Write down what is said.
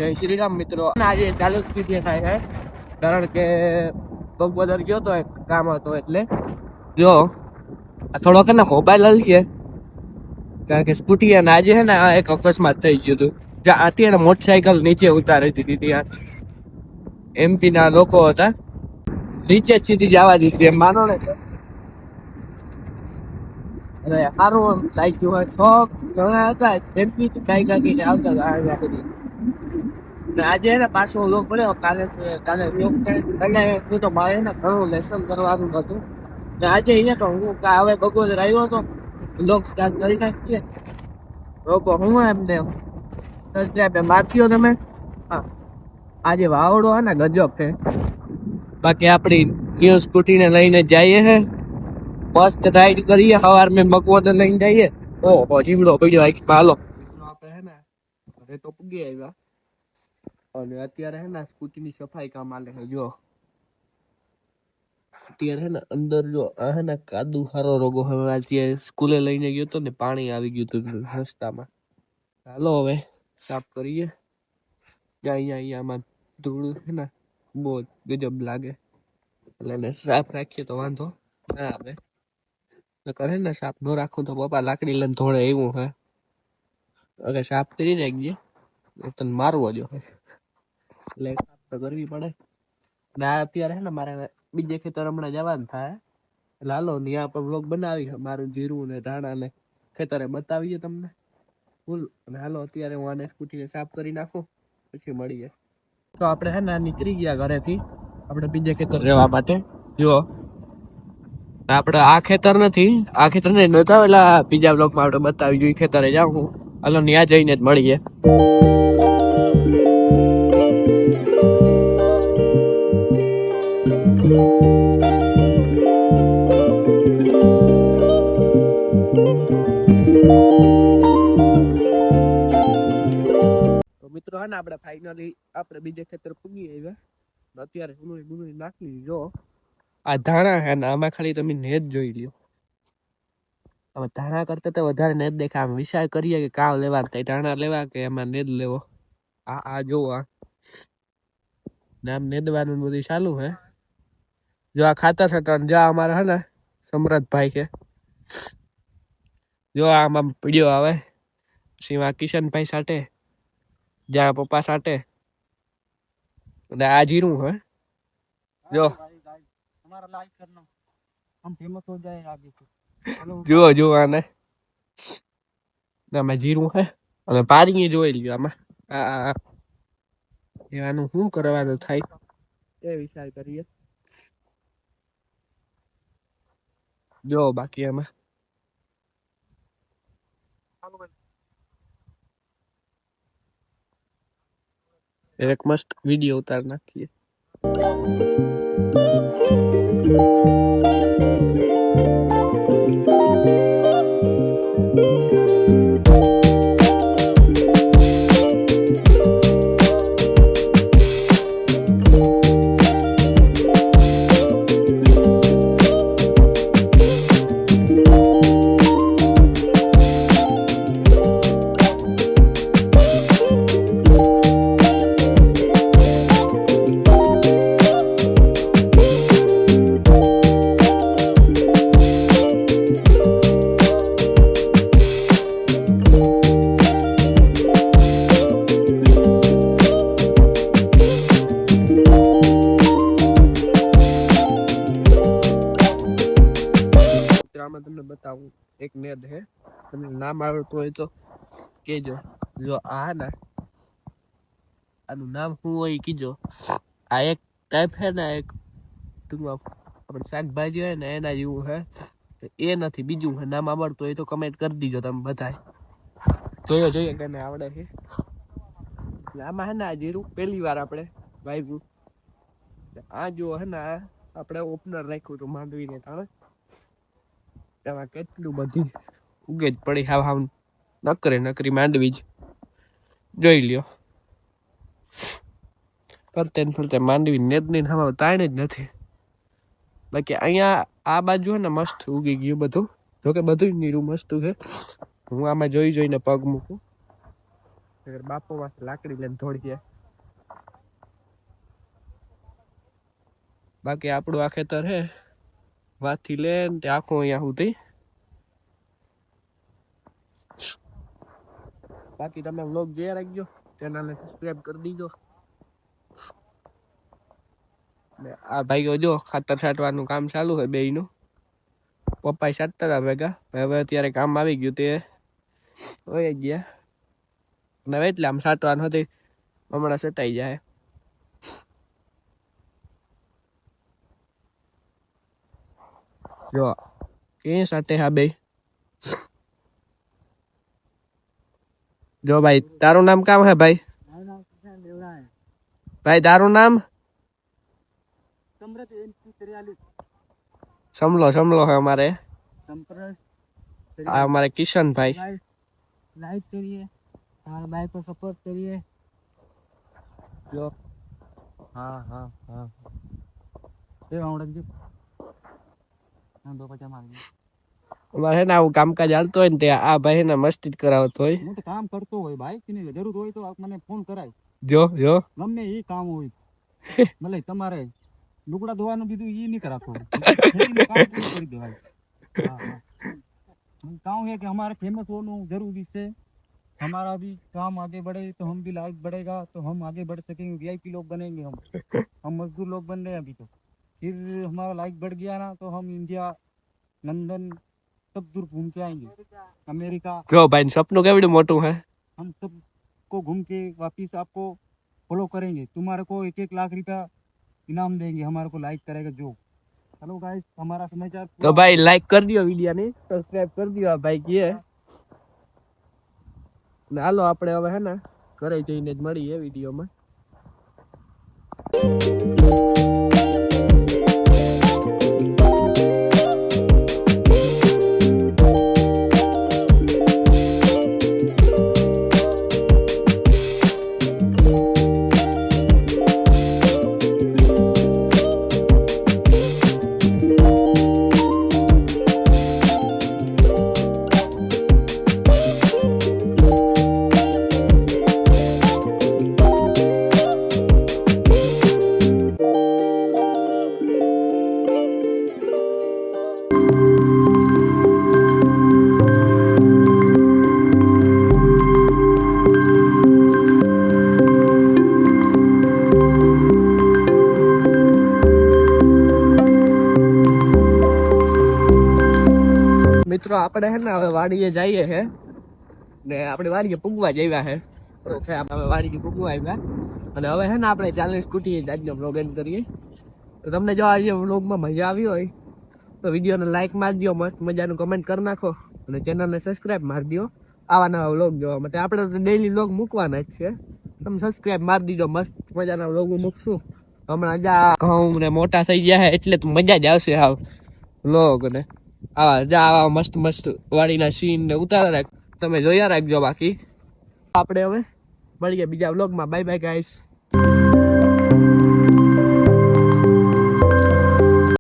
જય શ્રી રામ મિત્રો. આજે ચાલુ સ્પીડ થાય છે કારણ કે પગ બદર ગયો તો એક કામ હતો એટલે જો થોડોક ને મોબાઈલ હલશે કારણ કે સ્કૂટી અને આજે છે ને એક અકસ્માત થઈ ગયું હતું. જ્યાં આથી એને મોટરસાયકલ નીચે ઉતારી દીધી ત્યાં એમપી ના લોકો હતા, નીચે જ સીધી જવા દીધી એમ માનો ને. અને સારું લાગ્યું હોય 100 જણા હતા એમપી ગાઈ ગાડીને આવતા હતા સુધી. આજે ને પાછો લોક પડ્યો કાલે કાલે હું તો મારે ને ઘણું લેસન કરવાનું હતું ને આજે અહીંયા તો હું હવે બગોદર આવ્યો હતો લોક સ્ટાર્ટ કરી નાખીએ લોકો હું એમને મારતીઓ તમે. હા આજે વાવડો હે ને ગજબ છે. બાકી આપણી ન્યૂ સ્કૂટીને લઈને જઈએ હે, મસ્ત રાઈડ કરીએ. સવાર મેં બગોદર લઈને જઈએ. ઓહો જીવડો પડ્યો આખી હાલો આપણે હે ને ઘરે તો પૂગી આવ્યા અને અત્યારે હે ને સ્કૂટી ની સફાઈ કામ આલે છે. જો અત્યારે હે ને અંદર જો આ હે ને કાદુ હારો રોગો હવે આજે સ્કૂલે લઈને ગયો તો ને પાણી આવી ગયું હતું રસ્તામાં. હાલો હવે સાફ કરીએ. અહીંયામાં ધૂળ છે ને બહુ ગજબ લાગે એટલે એને સાફ રાખીએ તો વાંધો ના આવે. કરે ને સાફ ન રાખું તો પપ્પા લાકડી લઈને ધોળે એવું હે. અગર સાફ કરી નાખીએ તને મારવો જો એટલે સાફ તો કરવી પડે. ને અત્યારે હે ને મારે બીજે ખેતર હમણાં જવાનું થાય એટલે હાલો ત્યાં આપણે વ્લોગ બનાવી મારું જીરું ને ધાણા ને ખેતરે બતાવીએ તમને ફૂલ. અને હાલો અત્યારે હું આને સ્કૂટીને સાફ કરી નાખું પછી મળીએ. તો આપણે હે ને નીકળી ગયા ઘરેથી આપણે બીજે ખેતર રહેવા માટે. જો આપણે આ ખેતર નથી, આ ખેતર ને નતા એટલે બીજા બ્લોકમાં આપણે બતાવી જોઈએ ખેતરે જાઉં હું. હાલો ત્યાં જઈને જ મળીએ. તો મિત્રો હે ને આપણે ફાઇનલી આપણે બીજે ખેતર પૂગી આવ્યા. અત્યારે ગુનુરી નાખી. જો આ ધાણા હે ને આમાં ખાલી તમે નેજ જોઈ લ્યો. હવે ધાણા કરતા તો વધારે નેજ દેખાય. આમ વિચાર કરીએ કે કાં લેવા, કઈ ધાણા લેવા કે એમાં નેજ લેવો. આ જો આ નામ નેદવાનું બધું ચાલુ હે. જો આ ખાતર છે જો અમારા હે ને સમરથભાઈ છે. જો આમાં પીડ્યો આવે પછી કિશનભાઈ સાટે, જ્યાં પપ્પા સાટે અને આ જીરું હે. જો જુઓ જુઓ આને આમાં જીરું હે અને પારી જોઈ લ્યો આમાં. એવાનું શું કરવાનું થાય એ વિચાર કરીએ. જો બાકી એમાં એક મસ્ત વિડીયો ઉતાર નાખીએ. આમાં તમને બતાવું એક નેદ હે, તમને નામ આવડતું હોય તો કેજો. જો આ ને આનું નામ શું હોય કીજો. આ એક ટાઈપ હે ને એક ટૂંકમાં આપણે શાકભાજી હોય ને એના જેવું હે. એ નથી બીજું હે. નામ આવડતું હોય તો કમેન્ટ કરી દીજો તમે બધા. જોઈએ કે આવડે છે. આમાં હે ને આ જીરું પહેલી વાર આપણે વાવ્યું. આ જો હે ને આપણે ઓપનર રાખ્યું હતું માંડવીને તાણે એમાં કેટલું બધી ઉગે જ પડી. હાવ નકરી માંડવી જ જોઈ લ્યો. ફરતે માંડવી નેદની હવા તાણે જ નથી. બાકી અહીંયા આ બાજુ હે ને મસ્ત ઉગી ગયું બધું. જોકે બધું નીરું મસ્ત છે. હું આમાં જોઈને પગ મૂકું. બાપો માં લાકડી લઈને દોડીએ. બાકી આપણું આ ખેતર હે વાથી લે ને આખું અહીંયા સુધી. બાકી તમે વ્લોગ જોયા રાખજો, ચેનલને સબસ્ક્રાઇબ કરી દીજો. આ ભાઈઓ જો ખાતર છાંટવાનું કામ ચાલુ છે બેયનું. પપ્પા છાંટતા હતા ભેગા, હવે અત્યારે કામ આવી ગયું તે હોય ગયા. અને એટલે આમ છાંટવાનું હતી, હમણાં છટાઈ જાય. જો કે સાથે હા બે. જો ભાઈ તારું નામ કામ હે ભાઈ? ભાઈ તારું નામ? समलो है हमारे हमारे किशन भाई. लाइक करिए, हमारे भाई को सपोर्ट करिए. जो हाँ हाँ हाँ ये आवड़न जी हम दो पचा मार हमारे ना वो काम का जालतो है ने आ भाई ना मस्ती करावतो હોય. હું તો કામ કરતો હોય ભાઈ, તને જરૂર હોય તો મને ફોન કરાય. જો જો ગમે ઈ કામ હોય ભલે તમારે लुकड़ा धोवानो भी तो ये नहीं करा तो काम कर दे भाई. हम गाँव है कि हमारे फेमस होना जरूरी से, हमारा भी काम आगे बढ़े तो हम भी लाइक बढ़ेगा तो हम आगे बढ़ सकेंगे, वीआईपी लोग बनेंगे. हम मजदूर लोग बन रहे हैं अभी तो, फिर हमारा लाइक बढ़ गया ना तो हम इंडिया लंदन सब दूर घूम के आएंगे, अमेरिका. क्यों भाई सपनों क्या वीडियो मोटू है, हम सब को घूम के वापिस आपको फॉलो करेंगे. तुम्हारे को 1-1 लाख रुपया इनाम देंगे हमारे को लाइक करेगा जो. हेलो गाइस हमारा समाचार तो भाई लाइक कर दियो वीडियो ने, सब्सक्राइब कर दियो भाई की है ને. હાલો આપણે હવે હે ને ઘરે જઈને જ મળીએ વિડીયોમાં. મિત્રો આપણે હે ને હવે વાડીએ જઈએ હે ને, આપણે વાડીએ પૂગવા જઈવા હે. આપણે વાડીએ પૂગવા આવ્યા અને હવે હે ને આપણે ચાલે સ્કૂટી આજનો વ્લોગ એન્ડ કરીએ. તો તમને જો આજે વ્લોગમાં મજા આવી હોય તો વિડીયોને લાઈક મારી દો, મસ્ત મજાનું કમેન્ટ કરી નાખો અને ચેનલને સબસ્ક્રાઈબ મારી દો આવા નવા વ્લોગ જોવા માટે. આપણે તો ડેઈલી વ્લોગ મૂકવાના જ છે, તમે સબસ્ક્રાઈબ મારી દીધો, મસ્ત મજાના વ્લોગ મૂકશું. હમણાં જા ઘઉં ને મોટા થઈ ગયા એટલે તો મજા જ આવશે હાવ વ્લોગ ને. આવા મસ્ત મસ્ત વાડીના સીન ને ઉતારા રાખ તમે જોયા રાખજો. બાકી આપણે હવે મળીએ બીજા વ્લોગમાં. Bye bye guys.